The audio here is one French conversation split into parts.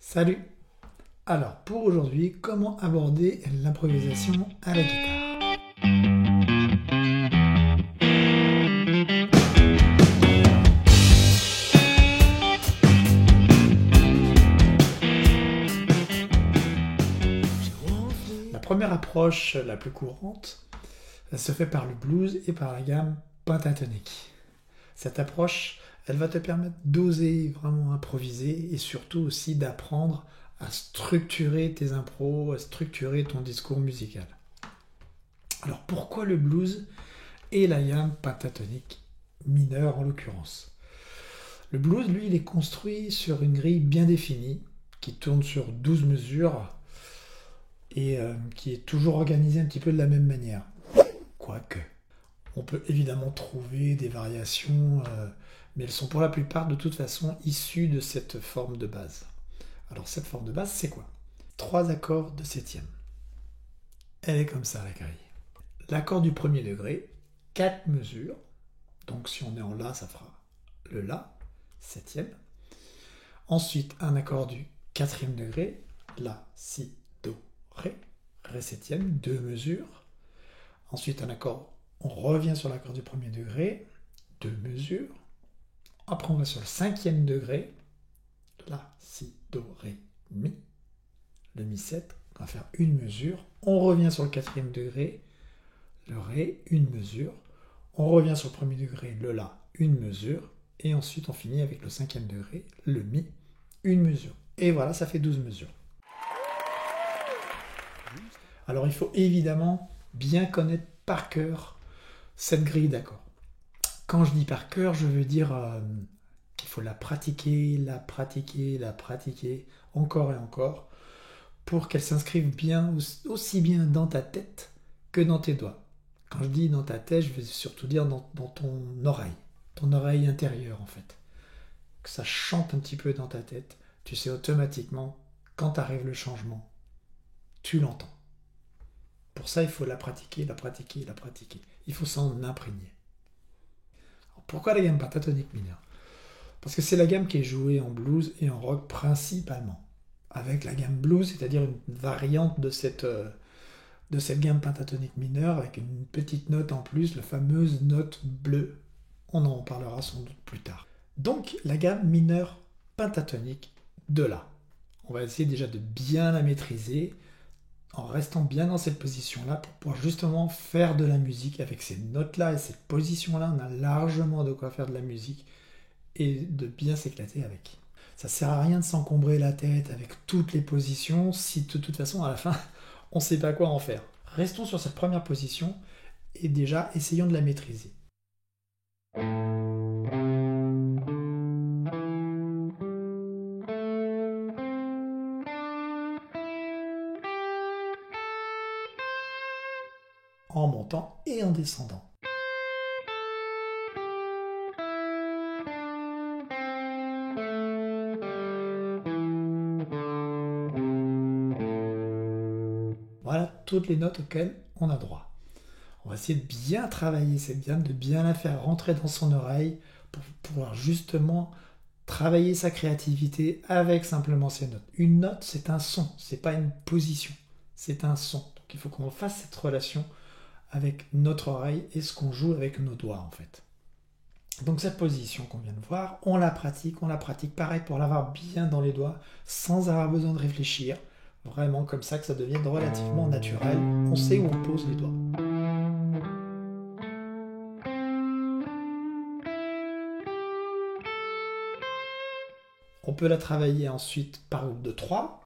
Salut! Alors, pour aujourd'hui, comment aborder l'improvisation à la guitare? La première approche la plus courante, elle se fait par le blues et par la gamme pentatonique. Cette approche, elle va te permettre d'oser vraiment improviser et surtout aussi d'apprendre à structurer tes impros, à structurer ton discours musical. Alors pourquoi le blues et la gamme pentatonique mineure en l'occurrence? Le blues, lui, il est construit sur une grille bien définie qui tourne sur 12 mesures et qui est toujours organisée un petit peu de la même manière. Quoique, on peut évidemment trouver des variations, mais elles sont pour la plupart de toute façon issues de cette forme de base. Alors cette forme de base, c'est quoi? 3 accords de septième. Elle est comme ça la grille. L'accord du premier degré, 4 mesures. Donc si on est en La, ça fera le La, septième. Ensuite, un accord du quatrième degré, La, Si, Do, Ré, Ré septième, 2 mesures. Ensuite, un accord, on revient sur l'accord du premier degré, 2 mesures. Après, on va sur le cinquième degré, La, Si, Do, Ré, Mi, le Mi 7, on va faire une mesure. On revient sur le quatrième degré, le Ré, une mesure. On revient sur le premier degré, le La, une mesure. Et ensuite, on finit avec le cinquième degré, le Mi, une mesure. Et voilà, ça fait 12 mesures. Alors, il faut évidemment bien connaître par cœur cette grille d'accords. Quand je dis par cœur, je veux dire qu'il faut la pratiquer, encore et encore, pour qu'elle s'inscrive bien, aussi bien dans ta tête que dans tes doigts. Quand je dis dans ta tête, je veux surtout dire dans ton oreille intérieure en fait. Que ça chante un petit peu dans ta tête, tu sais automatiquement, quand arrive le changement, tu l'entends. Pour ça, il faut la pratiquer. Il faut s'en imprégner. Alors, pourquoi la gamme pentatonique mineure? Parce que c'est la gamme qui est jouée en blues et en rock principalement. Avec la gamme blues, c'est-à-dire une variante de cette gamme pentatonique mineure avec une petite note en plus, la fameuse note bleue. On en parlera sans doute plus tard. Donc, la gamme mineure pentatonique de La. On va essayer déjà de bien la maîtriser en restant bien dans cette position-là pour pouvoir justement faire de la musique avec ces notes-là et cette position-là. On a largement de quoi faire de la musique et de bien s'éclater avec. Ça sert à rien de s'encombrer la tête avec toutes les positions si de toute façon à la fin on ne sait pas quoi en faire. Restons sur cette première position et déjà essayons de la maîtriser. En montant et en descendant. Voilà toutes les notes auxquelles on a droit. On va essayer de bien travailler cette gamme, de bien la faire rentrer dans son oreille pour pouvoir justement travailler sa créativité avec simplement ces notes. Une note, c'est un son, c'est pas une position, c'est un son. Donc il faut qu'on fasse cette relation avec notre oreille et ce qu'on joue avec nos doigts en fait. Donc cette position qu'on vient de voir, on la pratique pareil pour l'avoir bien dans les doigts sans avoir besoin de réfléchir. Vraiment comme ça que ça devienne relativement naturel. On sait où on pose les doigts. On peut la travailler ensuite par groupe de 3.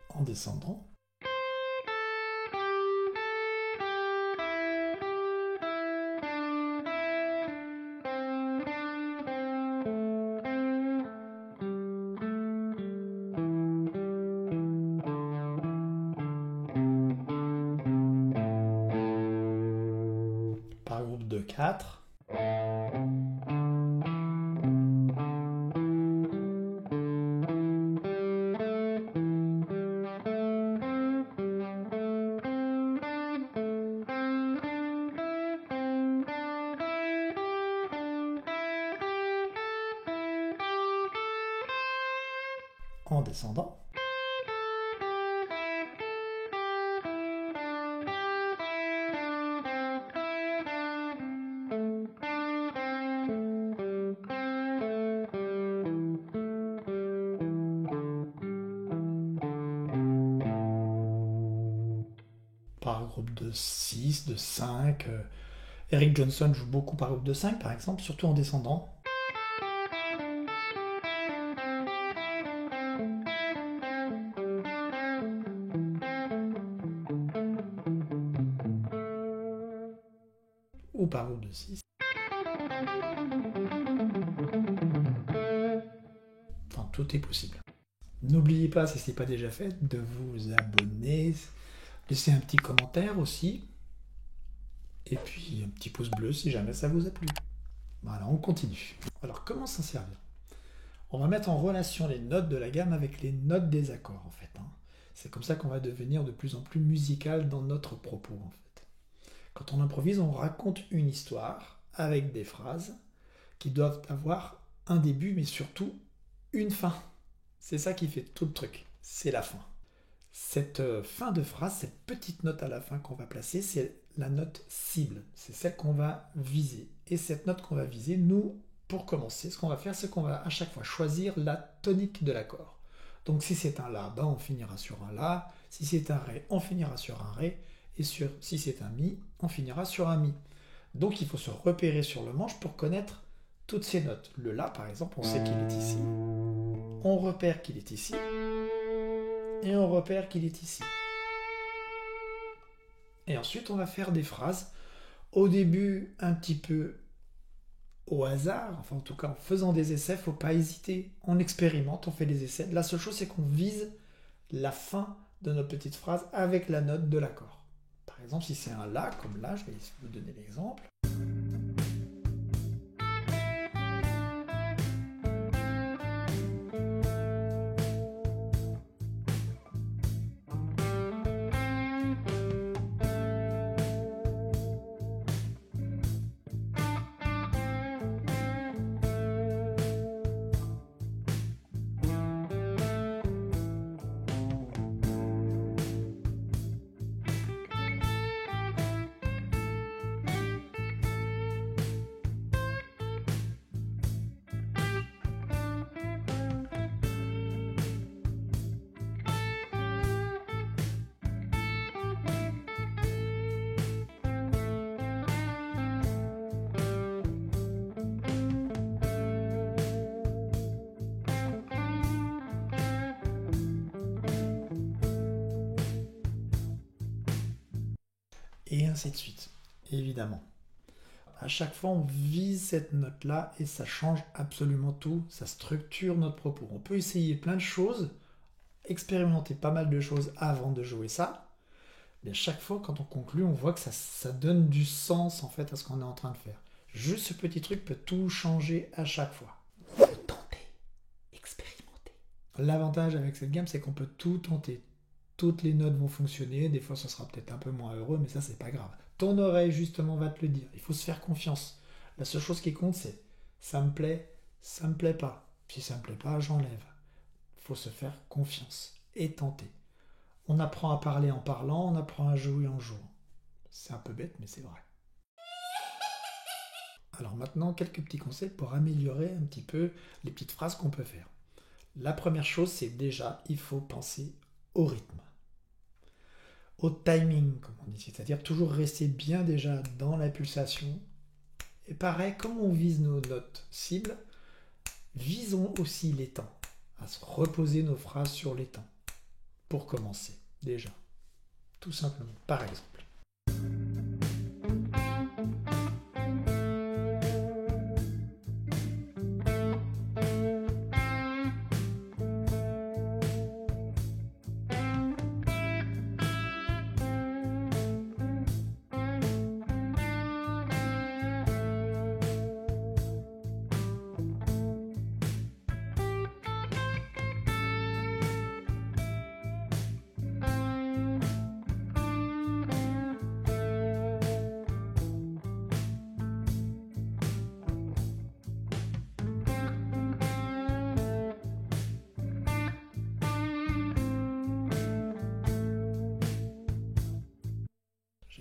En descendant. Par groupe de 4. En descendant. Par groupe de 6, de 5. Eric Johnson joue beaucoup par groupe de 5 par exemple, surtout en descendant. Ou par groupe de 6. Enfin, tout est possible. N'oubliez pas, si ce n'est pas déjà fait, de vous abonner, laisser un petit commentaire aussi, et puis un petit pouce bleu si jamais ça vous a plu. Voilà, on continue. Alors, comment s'en servir? On va mettre en relation les notes de la gamme avec les notes des accords, en fait. C'est comme ça qu'on va devenir de plus en plus musical dans notre propos, en fait. Quand on improvise, on raconte une histoire avec des phrases qui doivent avoir un début, mais surtout une fin. C'est ça qui fait tout le truc, c'est la fin. Cette fin de phrase, cette petite note à la fin qu'on va placer, c'est la note cible. C'est celle qu'on va viser. Et cette note qu'on va viser, nous, pour commencer, ce qu'on va faire, c'est qu'on va à chaque fois choisir la tonique de l'accord. Donc si c'est un La, ben on finira sur un La. Si c'est un Ré, on finira sur un Ré. Et si c'est un Mi, on finira sur un Mi. Donc il faut se repérer sur le manche pour connaître toutes ces notes. Le La, par exemple, on sait qu'il est ici. On repère qu'il est ici. Et on repère qu'il est ici. Et ensuite, on va faire des phrases. Au début, un petit peu au hasard, enfin en tout cas en faisant des essais, il ne faut pas hésiter. On expérimente, on fait des essais. La seule chose, c'est qu'on vise la fin de notre petite phrase avec la note de l'accord. Par exemple, si c'est un La, comme là, je vais vous donner l'exemple. Et ainsi de suite, évidemment. À chaque fois, on vise cette note-là et ça change absolument tout, ça structure notre propos. On peut essayer plein de choses, expérimenter pas mal de choses avant de jouer ça, mais à chaque fois, quand on conclut, on voit que ça donne du sens en fait à ce qu'on est en train de faire. Juste ce petit truc peut tout changer à chaque fois. Il faut tenter, expérimenter. L'avantage avec cette gamme, c'est qu'on peut tout tenter. Toutes les notes vont fonctionner, des fois ça sera peut-être un peu moins heureux, mais ça c'est pas grave. Ton oreille justement va te le dire, il faut se faire confiance. La seule chose qui compte c'est ça me plaît pas. Si ça me plaît pas, j'enlève. Il faut se faire confiance et tenter. On apprend à parler en parlant, on apprend à jouer en jouant. C'est un peu bête, mais c'est vrai. Alors maintenant, quelques petits conseils pour améliorer un petit peu les petites phrases qu'on peut faire. La première chose, c'est déjà, il faut penser au rythme. Au timing, comme on dit, c'est-à-dire toujours rester bien déjà dans la pulsation. Et pareil, comme on vise nos notes cibles, visons aussi les temps, à se reposer nos phrases sur les temps, pour commencer, déjà, tout simplement, par exemple.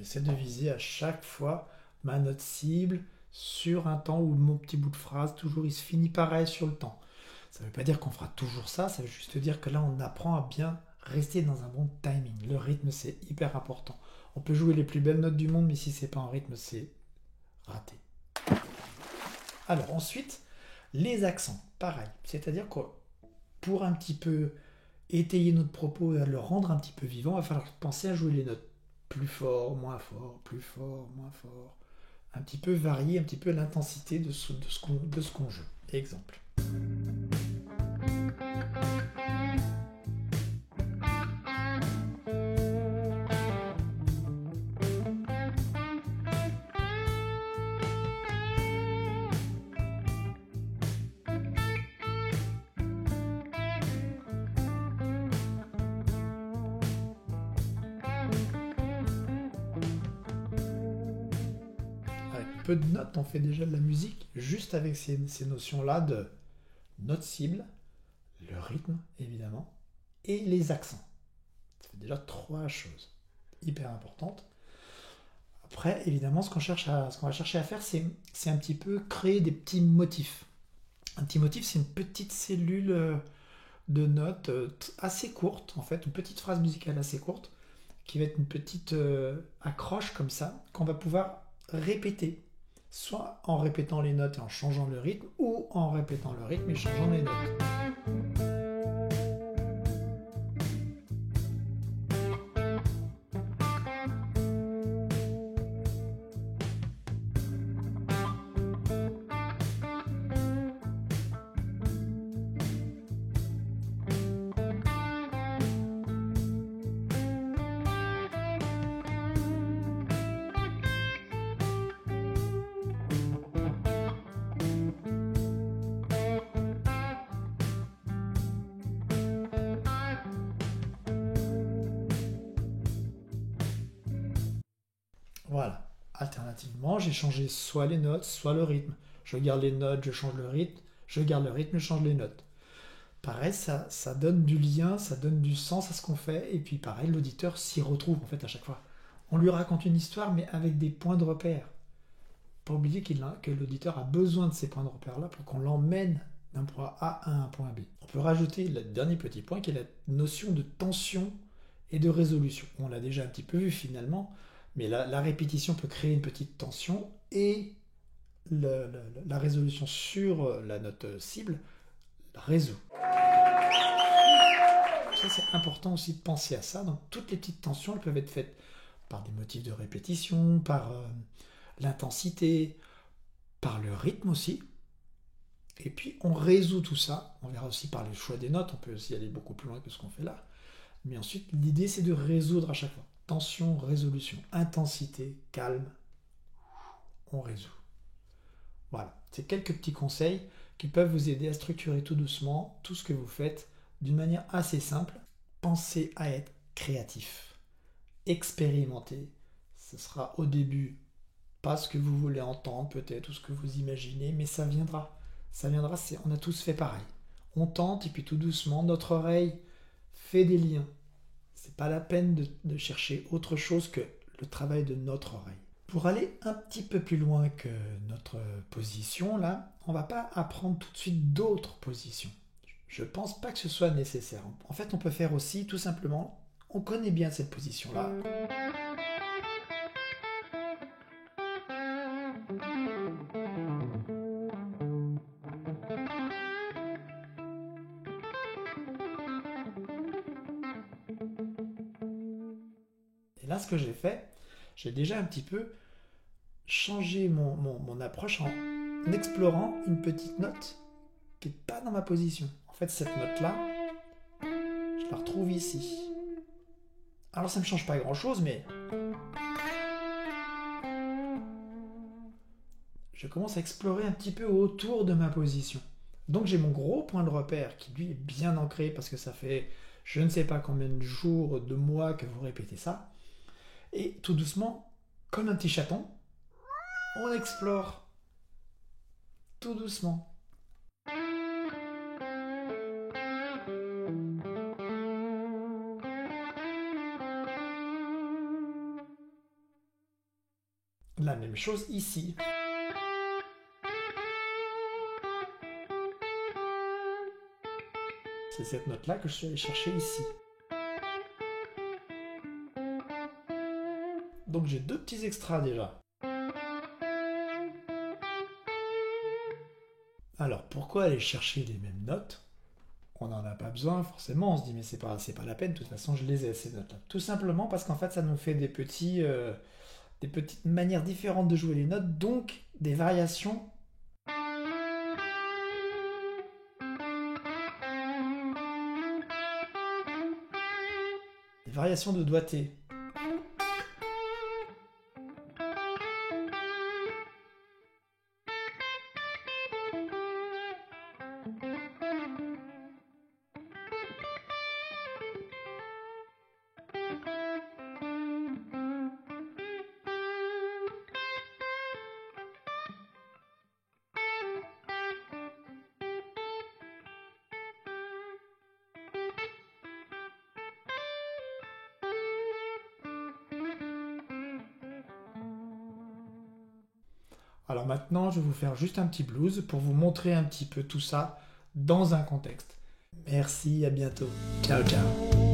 J'essaie de viser à chaque fois ma note cible sur un temps où mon petit bout de phrase, toujours il se finit pareil sur le temps. Ça ne veut pas dire qu'on fera toujours ça, ça veut juste dire que là on apprend à bien rester dans un bon timing. Le rythme c'est hyper important. On peut jouer les plus belles notes du monde, mais si c'est pas en rythme, c'est raté. Alors ensuite, les accents, pareil. C'est-à-dire que pour un petit peu étayer notre propos et le rendre un petit peu vivant, il va falloir penser à jouer les notes plus fort, moins fort, plus fort, moins fort. Un petit peu varier un petit peu l'intensité de ce qu'on joue. Exemple. Avec peu de notes, on fait déjà de la musique, juste avec ces notions-là de notes cibles, le rythme, évidemment, et les accents. Ça fait déjà trois choses hyper importantes. Après, évidemment, ce qu'on va chercher à faire, c'est un petit peu créer des petits motifs. Un petit motif, c'est une petite cellule de notes assez courte, en fait, une petite phrase musicale assez courte, qui va être une petite accroche comme ça, qu'on va pouvoir répéter, soit en répétant les notes et en changeant le rythme, ou en répétant le rythme et changeant les notes. Voilà. Alternativement, j'ai changé soit les notes, soit le rythme. Je garde les notes, je change le rythme. Je garde le rythme, je change les notes. Pareil, ça donne du lien, ça donne du sens à ce qu'on fait. Et puis pareil, l'auditeur s'y retrouve en fait à chaque fois. On lui raconte une histoire, mais avec des points de repère. Pas oublier que l'auditeur a besoin de ces points de repère-là pour qu'on l'emmène d'un point A à un point B. On peut rajouter le dernier petit point qui est la notion de tension et de résolution. On l'a déjà un petit peu vu finalement, mais la répétition peut créer une petite tension et la résolution sur la note cible résout. Ça, c'est important aussi de penser à ça. Donc, toutes les petites tensions, elles peuvent être faites par des motifs de répétition, par l'intensité, par le rythme aussi. Et puis, on résout tout ça. On verra aussi par le choix des notes. On peut aussi aller beaucoup plus loin que ce qu'on fait là. Mais ensuite, l'idée, c'est de résoudre à chaque fois. Tension, résolution, intensité, calme. On résout. Voilà. C'est quelques petits conseils qui peuvent vous aider à structurer tout doucement tout ce que vous faites d'une manière assez simple. Pensez à être créatif. Expérimentez. Ce sera au début pas ce que vous voulez entendre peut-être ou ce que vous imaginez, mais ça viendra. Ça viendra, on a tous fait pareil. On tente et puis tout doucement, notre oreille fait des liens. C'est pas la peine de chercher autre chose que le travail de notre oreille. Pour aller un petit peu plus loin que notre position, là, on va pas apprendre tout de suite d'autres positions. Je pense pas que ce soit nécessaire. En fait, on peut faire aussi, tout simplement, on connaît bien cette position-là. Et là, ce que j'ai fait, j'ai déjà un petit peu changé mon approche en explorant une petite note qui n'est pas dans ma position. En fait, cette note-là, je la retrouve ici. Alors, ça ne me change pas grand-chose, mais je commence à explorer un petit peu autour de ma position. Donc, j'ai mon gros point de repère qui, lui, est bien ancré parce que ça fait je ne sais pas combien de jours, de mois que vous répétez ça. Et tout doucement, comme un petit chaton, on explore tout doucement. même chose ici. C'est cette note-là que je suis allé chercher ici. Donc j'ai deux petits extras déjà. Alors pourquoi aller chercher les mêmes notes? On n'en a pas besoin forcément, on se dit mais c'est pas la peine, de toute façon je les ai ces notes-là. Tout simplement parce qu'en fait ça nous fait des petites manières différentes de jouer les notes, donc des variations. Des variations de doigté. Alors maintenant, je vais vous faire juste un petit blues pour vous montrer un petit peu tout ça dans un contexte. Merci, à bientôt. Ciao, ciao.